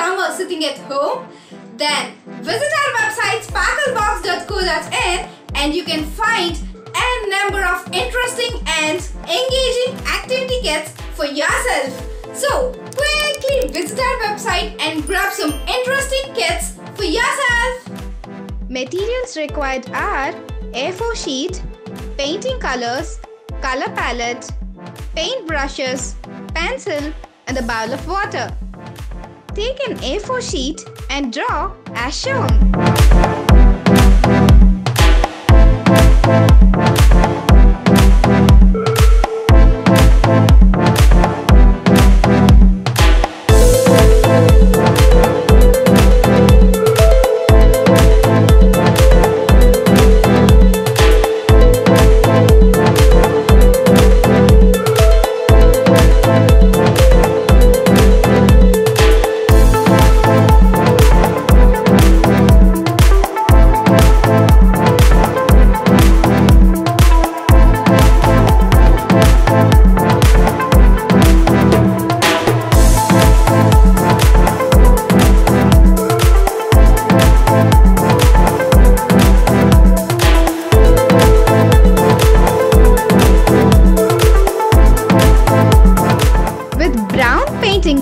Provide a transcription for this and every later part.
summer sitting at home? Then visit our website sparklebox.co.in and you can find a number of interesting and engaging activity kits for yourself. So quickly visit our website and grab some interesting kits for yourself. Materials required are A4 sheet, painting colors, color palette, paint brushes, pencil and a bowl of water. Take an A4 sheet and draw as shown.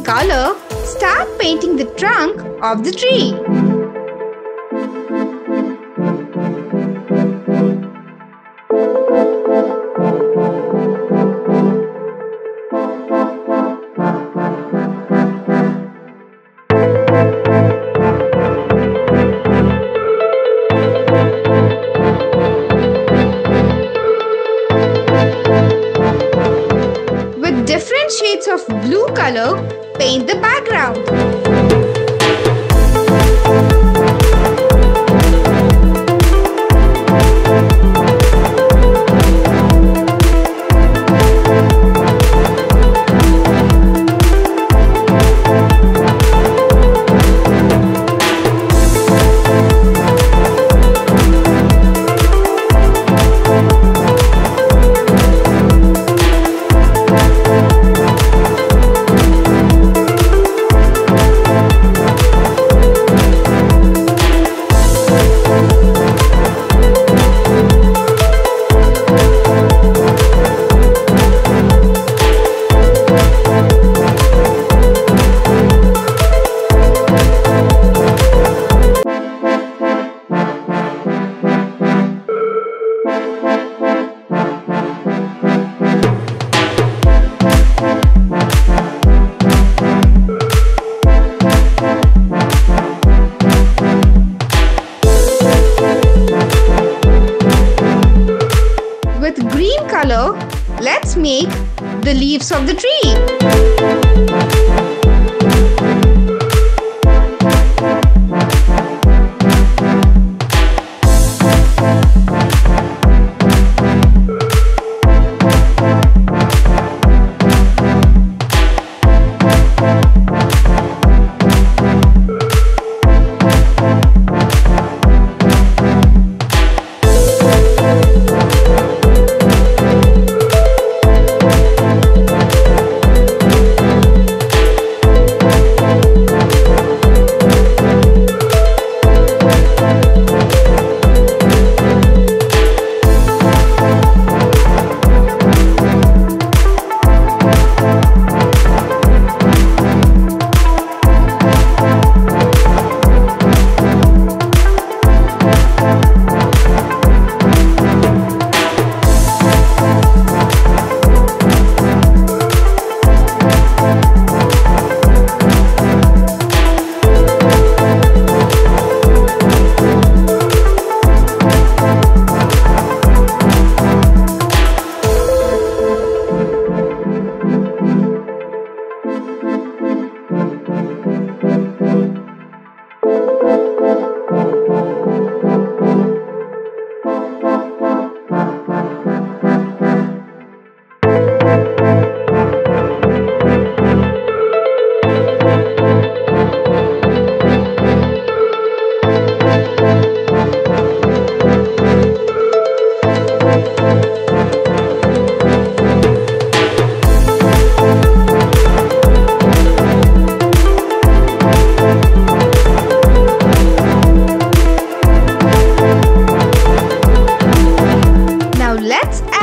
Color, start painting the trunk of the tree. With different shades of blue color, paint the background. Color, let's make the leaves of the tree.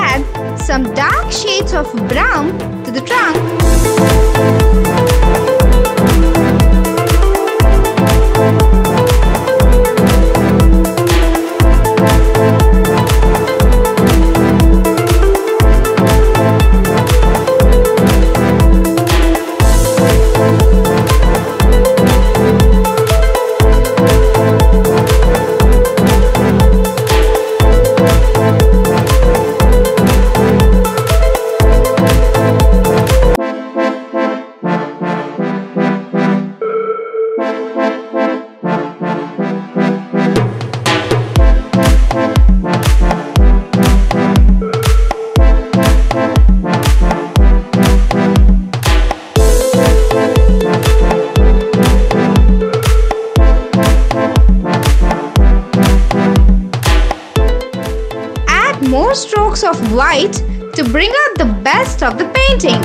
add some dark shades of brown to the trunk. More strokes of white to bring out the best of the painting.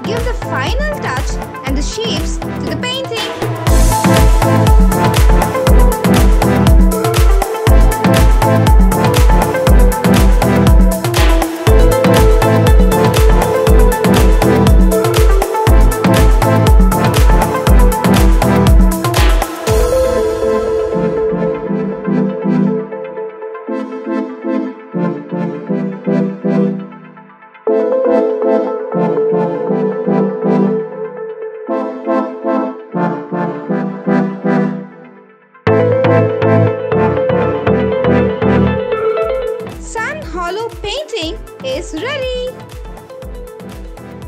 Give the final touch and the shapes to the painting. Painting is ready.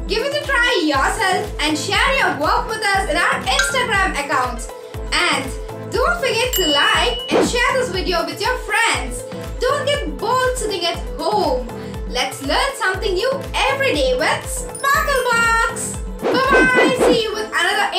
Give it a try yourself and share your work with us in our Instagram account. And don't forget to like and share this video with your friends. Don't get bored sitting at home. Let's learn something new every day with Sparklebox. Bye bye. See you with another